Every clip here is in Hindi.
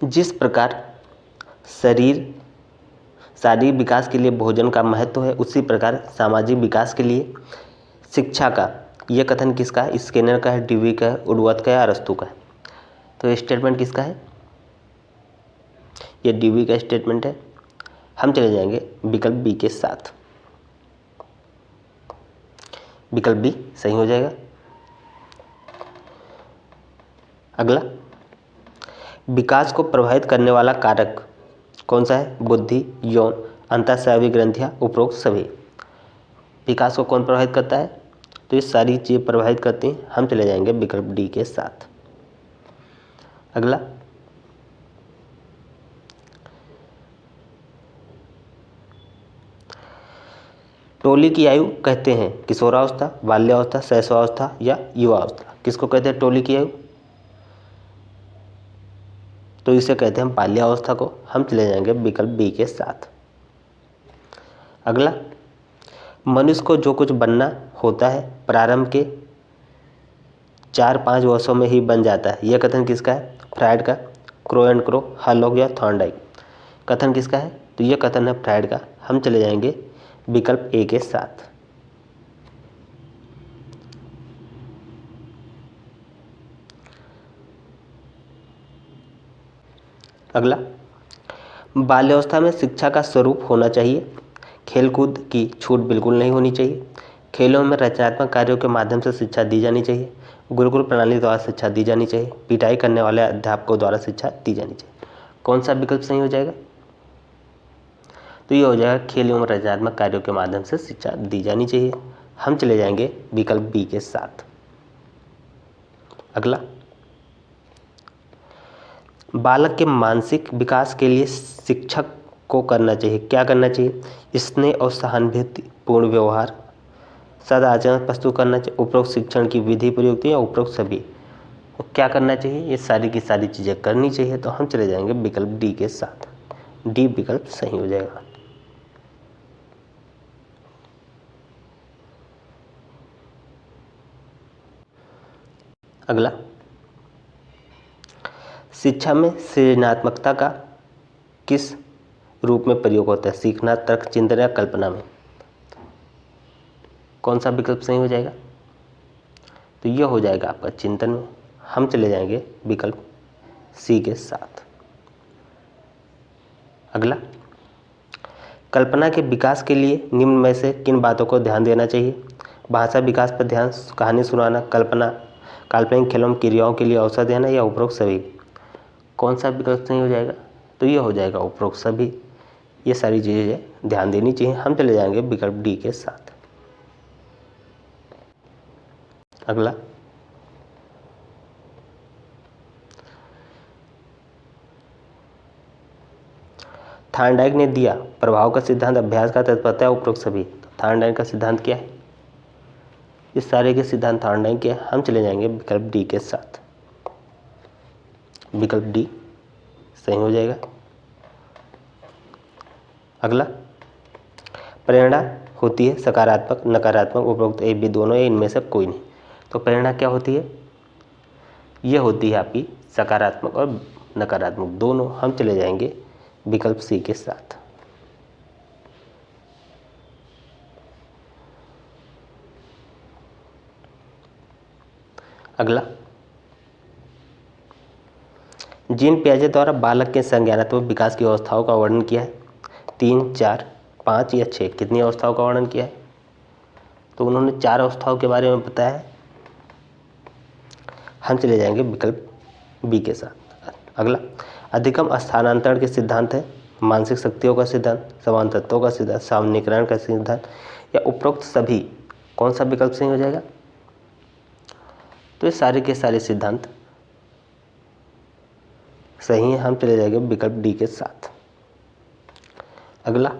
जिस प्रकार शरीर शारीरिक विकास के लिए भोजन का महत्व है, उसी प्रकार सामाजिक विकास के लिए शिक्षा का, यह कथन किसका है? स्किनर का है, डीवी का है, वुडवर्थ का है, अरस्तू का है? तो ये स्टेटमेंट किसका है? ये डीवी का स्टेटमेंट है। हम चले जाएंगे विकल्प बी के साथ। विकल्प बी सही हो जाएगा। अगला, विकास को प्रभावित करने वाला कारक कौन सा है? बुद्धि, यौन, अंतःस्रावी ग्रंथियां, उपरोक्त सभी। विकास को कौन प्रभावित करता है? तो ये सारी चीजें प्रभावित करती हैं। हम चले जाएंगे विकल्प डी के साथ। अगला, टोली की आयु कहते हैं किशोरावस्था, बाल्यावस्था, शैशवावस्था या युवावस्था? किसको कहते हैं टोली की आयु? तो इसे कहते हैं बाल्यावस्था को। हम चले जाएंगे विकल्प बी के साथ। अगला, मनुष्य को जो कुछ बनना होता है प्रारंभ के 4-5 वर्षों में ही बन जाता है, यह कथन किसका है? फ्रायड का, क्रो एंड क्रो, हॉलॉग या थॉर्नडाइक? कथन किसका है? तो यह कथन है फ्रायड का। हम चले जाएंगे विकल्प ए के साथ। अगला, बाल्यावस्था में शिक्षा का स्वरूप होना चाहिए, खेलकूद की छूट बिल्कुल नहीं होनी चाहिए, खेलों में रचनात्मक कार्यों के माध्यम से शिक्षा दी जानी चाहिए, गुरुकुल प्रणाली द्वारा शिक्षा दी जानी चाहिए, पिटाई करने वाले अध्यापकों द्वारा शिक्षा दी जानी चाहिए? कौन सा विकल्प सही हो जाएगा? तो ये हो जाएगा खेल एवं रचनात्मक कार्यों के माध्यम से शिक्षा दी जानी चाहिए। हम चले जाएंगे विकल्प बी के साथ। अगला, बालक के मानसिक विकास के लिए शिक्षक को करना चाहिए, क्या करना चाहिए? स्नेह और सहानुभूतिपूर्ण व्यवहार, सदाचरण प्रस्तुत करना चाहिए, उपरोक्त शिक्षण की विधि प्रयुक्त या उपरोक्त सभी? तो क्या करना चाहिए? ये सारी की सारी चीज़ें करनी चाहिए। तो हम चले जाएंगे विकल्प डी के साथ। डी विकल्प सही हो जाएगा। अगला, शिक्षा में सृजनात्मकता का किस रूप में प्रयोग होता है? सीखना, तर्क, चिंतन या कल्पना में? कौन सा विकल्प सही हो जाएगा? तो यह हो जाएगा आपका चिंतन में। हम चले जाएंगे विकल्प सी के साथ। अगला, कल्पना के विकास के लिए निम्न में से किन बातों को ध्यान देना चाहिए? भाषा विकास पर ध्यान, कहानी सुनाना, कल्पना, काल्पनिक खेलों में क्रियाओं के लिए अवसर देना या उपरोक्त सभी? कौन सा विकल्प सही हो जाएगा? तो ये हो जाएगा उपरोक्त सभी। ये सारी चीज़ें ध्यान देनी चाहिए। हम चले जाएंगे विकल्प डी के साथ। अगला, थॉर्नडाइक ने दिया प्रभाव का सिद्धांत अभ्यास का तत्परता है उपरोक्त सभी? तो थॉर्नडाइक का सिद्धांत क्या है? इस सारे के सिद्धांत थॉर्नडाइक के। हम चले जाएंगे विकल्प डी के साथ। विकल्प डी सही हो जाएगा। अगला, प्रेरणा होती है सकारात्मक, नकारात्मक, उपरोक्त ए बी दोनों या इनमें से कोई नहीं? तो प्रेरणा क्या होती है? ये होती है आपकी सकारात्मक और नकारात्मक दोनों। हम चले जाएंगे विकल्प सी के साथ। अगला, जीन पियाजे द्वारा बालक के संज्ञानात्मक विकास की अवस्थाओं का वर्णन किया है। 3, 4, 5 या 6? कितनी अवस्थाओं का वर्णन किया है? तो उन्होंने 4 अवस्थाओं के बारे में बताया है। हम चले जाएंगे विकल्प बी के साथ। अगला, अधिकतम स्थानांतरण के सिद्धांत है, मानसिक शक्तियों का सिद्धांत, समान तत्वों का सिद्धांत, सामान्यीकरण का सिद्धांत या उपरोक्त सभी? कौन सा विकल्प सही हो जाएगा? तो ये सारे के सारे सिद्धांत सही है। हम चले जाएंगे विकल्प डी के साथ। अगला,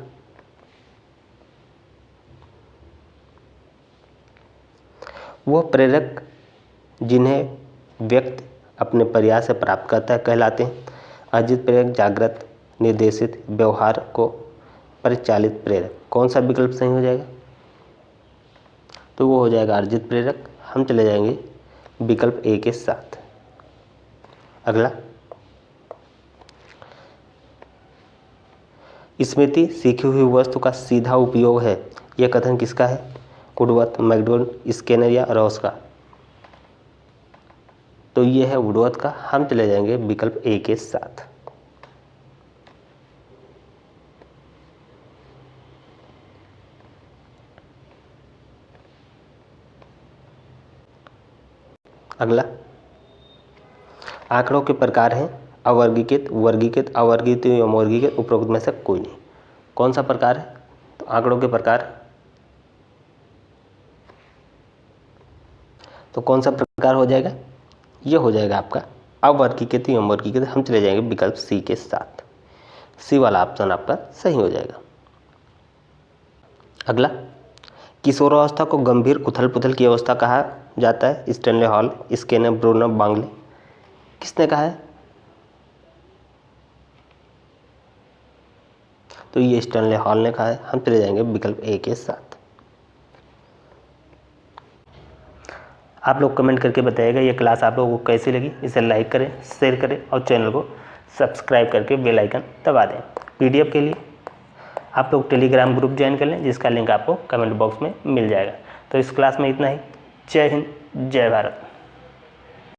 वह प्रेरक जिन्हें व्यक्ति अपने प्रयास से प्राप्त करता है कहलाते हैं अर्जित प्रेरक, जागृत, निर्देशित, व्यवहार को परिचालित प्रेरक? कौन सा विकल्प सही हो जाएगा? तो वो हो जाएगा अर्जित प्रेरक। हम चले जाएंगे विकल्प ए के साथ। अगला, स्मृति सीखी हुई वस्तु का सीधा उपयोग है, यह कथन किसका है? वुडवर्थ, मैकडोनाल्ड, स्किनर या रॉस का? तो ये है वुडवर्थ का। हम चले जाएंगे विकल्प ए के साथ। अगला, आंकड़ों के प्रकार हैं अवर्गीकृत, वर्गीकृत, अवर्गीकृत या अवर्गीकृत, उपरोक्त में से कोई नहीं। कौन सा प्रकार है? तो आंकड़ों के प्रकार, तो कौन सा प्रकार हो जाएगा? ये हो जाएगा आपका अवर्गीकृत या अवर्गीकृत। हम चले जाएंगे विकल्प सी के साथ। सी वाला ऑप्शन आपका सही हो जाएगा। अगला, किशोरावस्था को गंभीर उथल पुथल की अवस्था कहा जाता है। स्टैनले हॉल, स्किनर, ब्रूनर, बांगले, किसने कहा है? तो ये स्टैनले हॉल ने कहा है। हम चले जाएंगे विकल्प ए के साथ। आप लोग कमेंट करके बताइएगा ये क्लास आप लोगों को कैसी लगी। इसे लाइक करें, शेयर करें और चैनल को सब्सक्राइब करके बेल आइकन दबा दें। पीडीएफ के लिए आप लोग टेलीग्राम ग्रुप ज्वाइन कर लें, जिसका लिंक आपको कमेंट बॉक्स में मिल जाएगा। तो इस क्लास में इतना ही। जय हिंद, जय भारत।